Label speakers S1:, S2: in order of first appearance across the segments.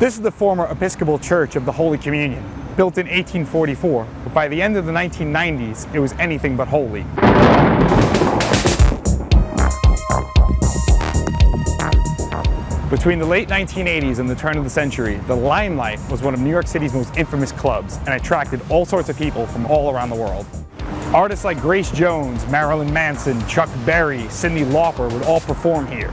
S1: This is the former Episcopal Church of the Holy Communion, built in 1844, but by the end of the 1990s, it was anything but holy. Between the late 1980s and the turn of the century, the Limelight was one of New York City's most infamous clubs and attracted all sorts of people from all around the world. Artists like Grace Jones, Marilyn Manson, Chuck Berry, Cyndi Lauper would all perform here.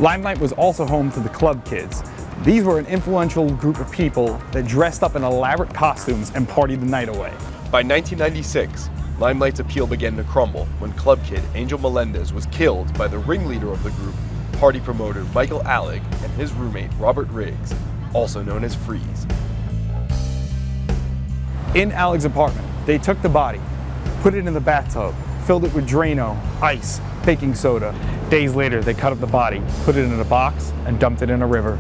S1: Limelight was also home to the Club Kids. These were an influential group of people that dressed up in elaborate costumes and partied the night away.
S2: By 1996, Limelight's appeal began to crumble when club kid Angel Melendez was killed by the ringleader of the group, party promoter Michael Alig, and his roommate Robert Riggs, also known as Freeze.
S1: In Alig's apartment, they took the body, put it in the bathtub, filled it with Drano, ice, baking soda. Days later, they cut up the body, put it in a box, and dumped it in a river.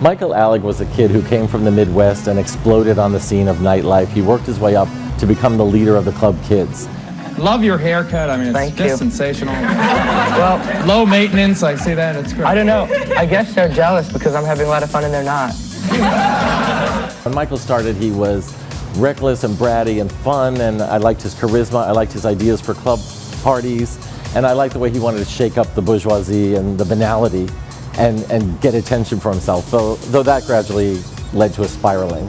S3: Michael Alig was a kid who came from the Midwest and exploded on the scene of nightlife. He worked his way up to become the leader of the Club Kids.
S4: Love your haircut. I mean, it's just sensational.
S5: Well,
S4: low maintenance. I see that. It's great.
S5: I don't know. I guess they're jealous because I'm having a lot of fun and they're not.
S3: When Michael started, he was reckless and bratty and fun, and I liked his charisma. I liked his ideas for club parties, and I liked the way he wanted to shake up the bourgeoisie and the banality and get attention for himself, though that gradually led to a spiraling.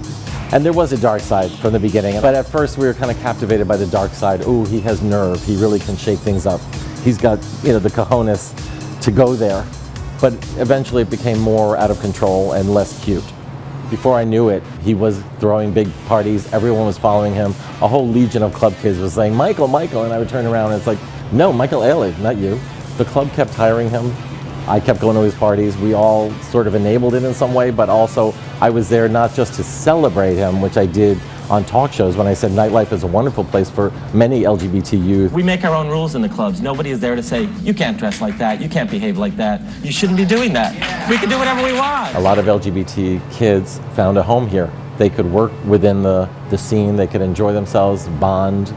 S3: And there was a dark side from the beginning, but at first we were kind of captivated by the dark side. Ooh, he has nerve, he really can shake things up. He's got, the cojones to go there. But eventually it became more out of control and less cute. Before I knew it, he was throwing big parties, everyone was following him. A whole legion of club kids was saying, Michael, Michael, and I would turn around and it's like, no, Michael Alig, not you. The club kept hiring him. I kept going to his parties. We all sort of enabled it in some way, but also I was there not just to celebrate him, which I did on talk shows when I said nightlife is a wonderful place for many LGBT youth.
S6: We make our own rules in the clubs. Nobody is there to say, you can't dress like that, you can't behave like that, you shouldn't be doing that. We can do whatever we want.
S3: A lot of LGBT kids found a home here. They could work within the scene, they could enjoy themselves, bond.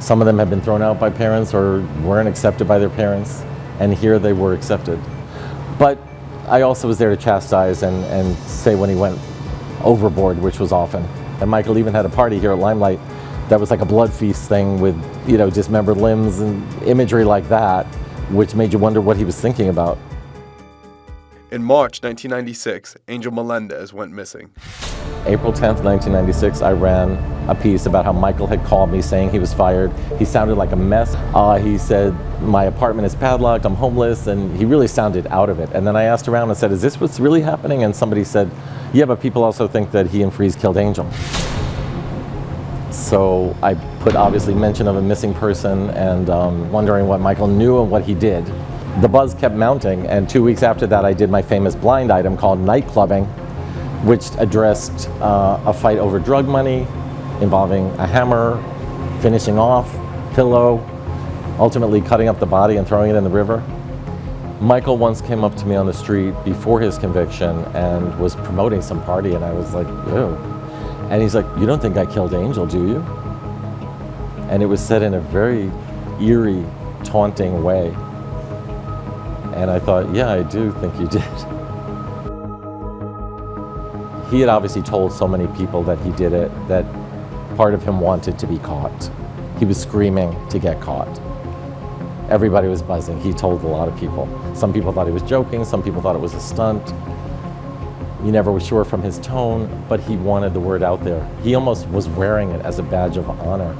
S3: Some of them had been thrown out by parents or weren't accepted by their parents, and here they were accepted. But I also was there to chastise and say when he went overboard, which was often. And Michael even had a party here at Limelight that was like a blood feast thing with, dismembered limbs and imagery like that, which made you wonder what he was thinking about.
S2: In March 1996, Angel Melendez went missing.
S3: April 10th, 1996, I ran a piece about how Michael had called me saying he was fired. He sounded like a mess. He said, my apartment is padlocked, I'm homeless, and he really sounded out of it. And then I asked around and said, is this what's really happening? And somebody said, yeah, but people also think that he and Freeze killed Angel. So I put obviously mention of a missing person and wondering what Michael knew and what he did. The buzz kept mounting, and 2 weeks after that I did my famous blind item called Night Clubbing, which addressed a fight over drug money involving a hammer, finishing off, pillow, ultimately cutting up the body and throwing it in the river. Michael once came up to me on the street before his conviction and was promoting some party, and I was like, ew. And he's like, you don't think I killed Angel, do you? And it was said in a very eerie, taunting way. And I thought, yeah, I do think you did. He had obviously told so many people that he did it that part of him wanted to be caught. He was screaming to get caught. Everybody was buzzing. He told a lot of people. Some people thought he was joking, some people thought it was a stunt. You never was sure from his tone, but he wanted the word out there. He almost was wearing it as a badge of honor.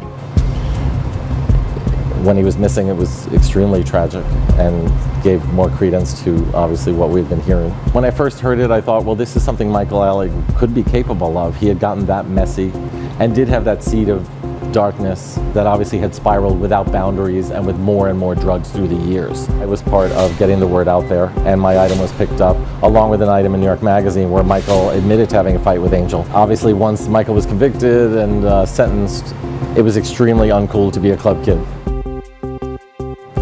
S3: When he was missing, it was extremely tragic and gave more credence to obviously what we've been hearing. When I first heard it, I thought, well, this is something Michael Alig could be capable of. He had gotten that messy and did have that seed of darkness that obviously had spiraled without boundaries and with more and more drugs through the years. I was part of getting the word out there, and my item was picked up along with an item in New York Magazine where Michael admitted to having a fight with Angel. Obviously, once Michael was convicted and sentenced, it was extremely uncool to be a club kid.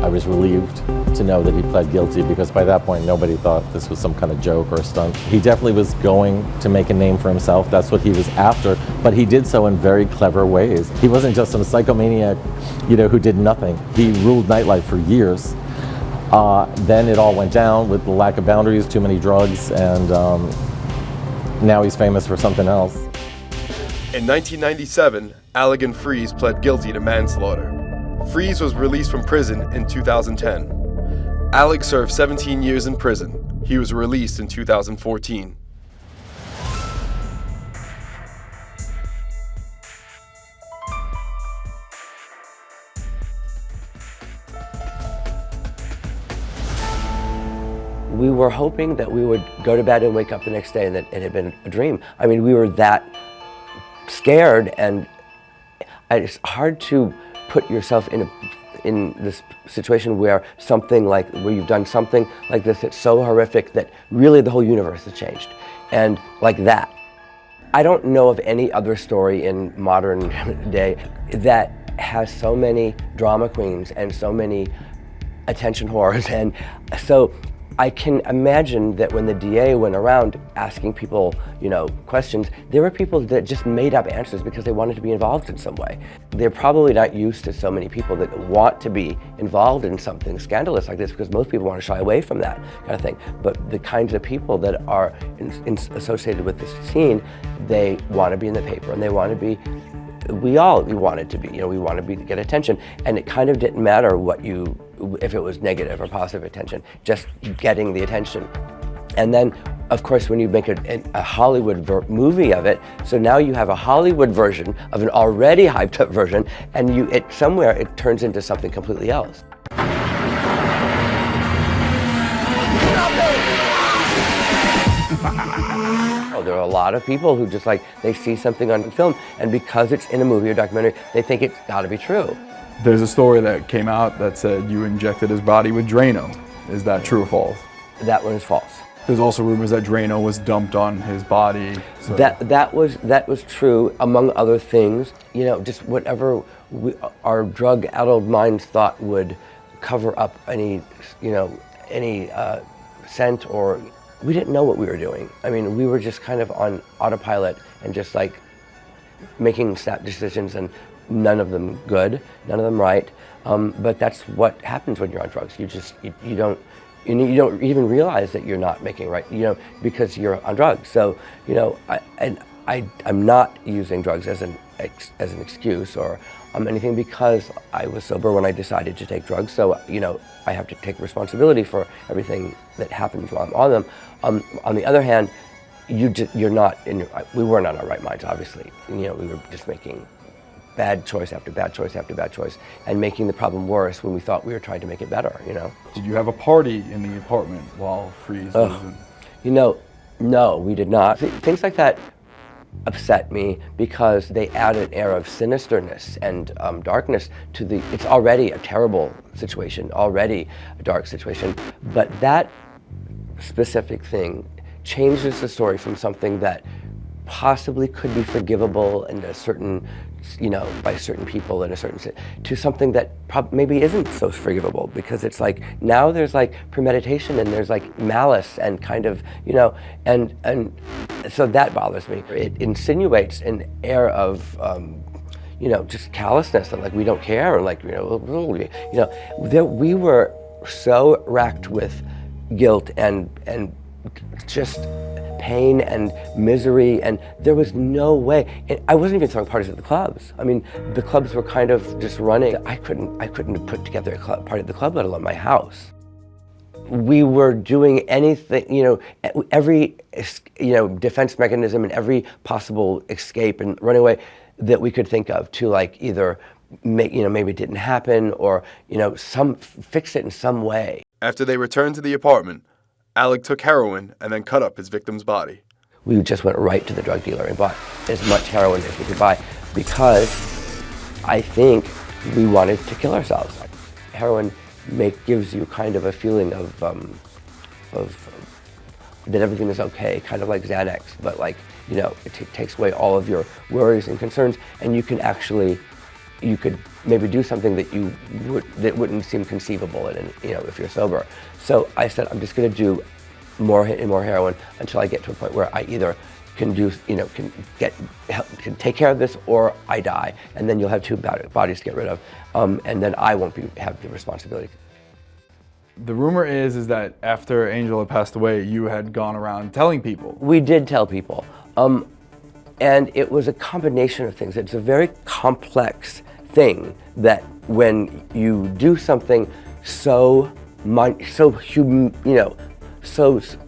S3: I was relieved to know that he pled guilty, because by that point nobody thought this was some kind of joke or a stunt. He definitely was going to make a name for himself. That's what he was after, but he did so in very clever ways. He wasn't just some psychomaniac, who did nothing. He ruled nightlife for years. Then it all went down with the lack of boundaries, too many drugs, and now he's famous for something else.
S2: In 1997, Alig and Freeze pled guilty to manslaughter. Freeze was released from prison in 2010. Alig served 17 years in prison. He was released in 2014.
S7: We were hoping that we would go to bed and wake up the next day and that it had been a dream. I mean, we were that scared, and it's hard to put yourself in this situation where you've done something like this that's so horrific that really the whole universe has changed. And like that. I don't know of any other story in modern day that has so many drama queens and so many attention whores. And so I can imagine that when the DA went around asking people, questions, there were people that just made up answers because they wanted to be involved in some way. They're probably not used to so many people that want to be involved in something scandalous like this, because most people want to shy away from that kind of thing. But the kinds of people that are associated with this scene, they want to be in the paper, and they want to be, we wanted to be, we want to get attention. And it kind of didn't matter if it was negative or positive attention, just getting the attention. And then, of course, when you make a Hollywood movie of it, so now you have a Hollywood version of an already hyped up version, and somewhere it turns into something completely else. There are a lot of people who just they see something on film, and because it's in a movie or documentary, they think it's got to be true.
S1: There's a story that came out that said you injected his body with Drano. Is that true or false?
S7: That one is false.
S1: There's also rumors that Drano was dumped on his body. So.
S7: That was true, among other things. Just whatever our drug-addled minds thought would cover up any scent, or we didn't know what we were doing. I mean, we were just kind of on autopilot and just making snap decisions, and none of them good, none of them right. But that's what happens when you're on drugs. You don't even realize that you're not making right, because you're on drugs. So, I'm not using drugs as an excuse or anything, because I was sober when I decided to take drugs. So, I have to take responsibility for everything that happens while I'm on them. On the other hand, we weren't on our right minds, obviously. We were just making bad choice after bad choice after bad choice, and making the problem worse when we thought we were trying to make it better,
S1: Did you have a party in the apartment while Freeze was in?
S7: No, we did not. Things like that upset me because they add an air of sinisterness and darkness to it's already a terrible situation, already a dark situation, but that specific thing changes the story from something that possibly could be forgivable in a certain, by certain people in a certain, to something that maybe isn't so forgivable, because it's now there's premeditation, and there's malice, and kind of, and so that bothers me. It insinuates an air of, just callousness, and we don't care, and we were so racked with guilt and just pain and misery, and there was no way. I wasn't even throwing parties at the clubs. I mean, the clubs were kind of just running. I couldn't put together a party at the club, let alone my house. We were doing anything, every, defense mechanism and every possible escape and running away that we could think of to either make, maybe it didn't happen, or, fix it in some way.
S2: After they returned to the apartment, Alig took heroin and then cut up his victim's body.
S7: We just went right to the drug dealer and bought as much heroin as we could buy, because I think we wanted to kill ourselves. Heroin gives you kind of a feeling of that everything is okay, kind of like Xanax, but it takes away all of your worries and concerns, and you can actually you could maybe do something that wouldn't seem conceivable if you're sober. So I said, I'm just going to do more and more heroin until I get to a point where I either can take care of this or I die, and then you'll have two bodies to get rid of, and then I won't have the responsibility.
S8: The rumor is that after Angel had passed away, you had gone around telling people.
S7: We did tell people, and it was a combination of things. It's a very complex thing that when you do something so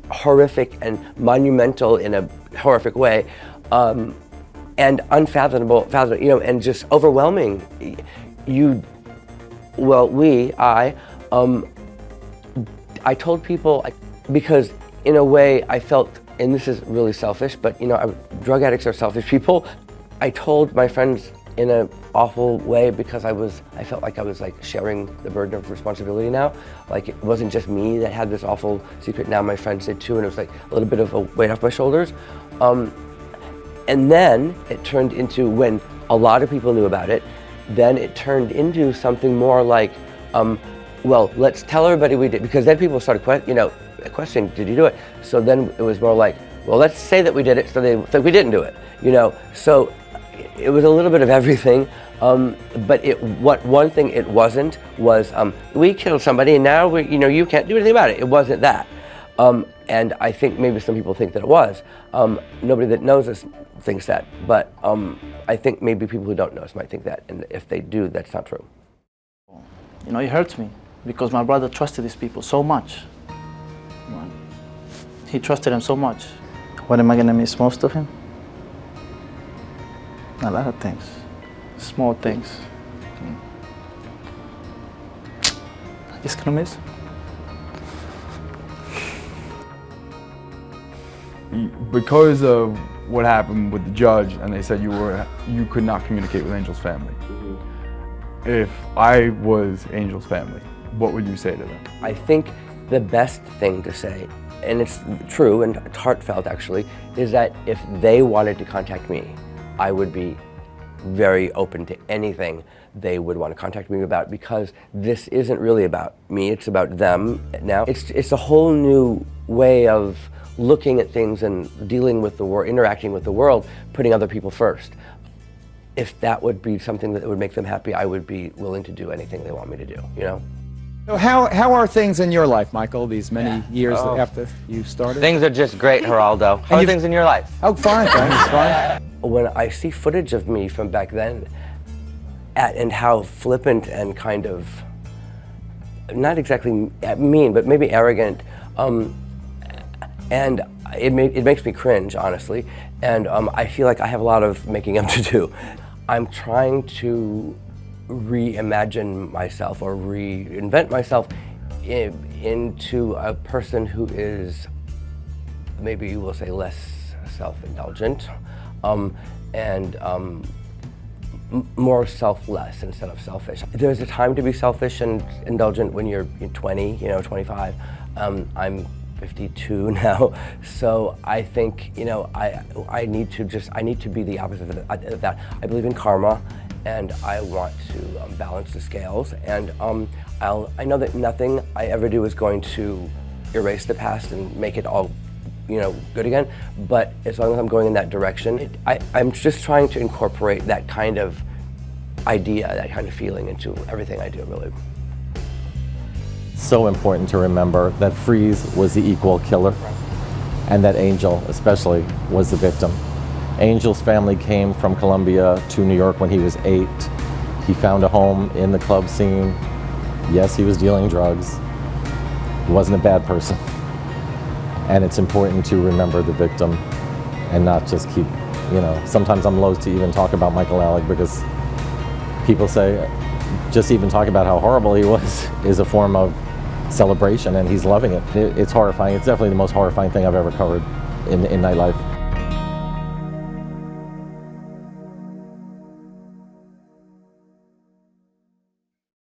S7: horrific and monumental in a horrific way, and unfathomable, and just overwhelming. I told people because in a way I felt, and this is really selfish, but drug addicts are selfish people. I told my friends in an awful way because I felt like I was sharing the burden of responsibility now. Like it wasn't just me that had this awful secret, now my friends did too, and it was like a little bit of a weight off my shoulders. And then it turned into, when a lot of people knew about it, then it turned into something more like, well, let's tell everybody we did, because then people started questioning, did you do it? So then it was more like, well, let's say that we did it, so they think we didn't do it, So it was a little bit of everything, but one thing it wasn't was, we killed somebody and now you can't do anything about it. It wasn't that. And I think maybe some people think that it was. Nobody that knows us thinks that, but I think maybe people who don't know us might think that, and if they do, that's not true.
S9: It hurts me because my brother trusted these people so much. He trusted them so much. What am I gonna miss most of him? A lot of things, small things. I'm just gonna miss.
S8: Because of what happened with the judge, and they said you could not communicate with Angel's family. If I was Angel's family, what would you say to them?
S7: I think the best thing to say, and it's true and it's heartfelt actually, is that if they wanted to contact me, I would be very open to anything they would want to contact me about, because this isn't really about me, it's about them now. It's a whole new way of looking at things and dealing with the world, interacting with the world, putting other people first. If that would be something that would make them happy, I would be willing to do anything they want me to do,
S1: So how are things in your life, Michael, these many years after you started?
S5: Things are just great, Geraldo. How are things in your life?
S1: Oh, fine, thanks, fine.
S7: When I see footage of me from back then, and how flippant and kind of, not exactly mean, but maybe arrogant, and it makes me cringe, honestly, and I feel like I have a lot of making up to do. I'm trying to reimagine myself or reinvent myself into a person who is, maybe you will say, less self-indulgent, and more selfless instead of selfish. There's a time to be selfish and indulgent when you're 20, 25. I'm 52 now, so I think I need to be the opposite of that. I believe in karma, and I want to balance the scales, and I know that nothing I ever do is going to erase the past and make it all good again, but as long as I'm going in that direction, I'm just trying to incorporate that kind of idea, that kind of feeling into everything I do, really.
S3: So important to remember that Freeze was the equal killer, and that Angel especially was the victim. Angel's family came from Colombia to New York when he was 8. He found a home in the club scene. Yes, he was dealing drugs. He wasn't a bad person. And it's important to remember the victim and not just keep, sometimes I'm loath to even talk about Michael Alig, because people say just even talk about how horrible he was is a form of celebration, and he's loving it. It's horrifying. It's definitely the most horrifying thing I've ever covered in nightlife.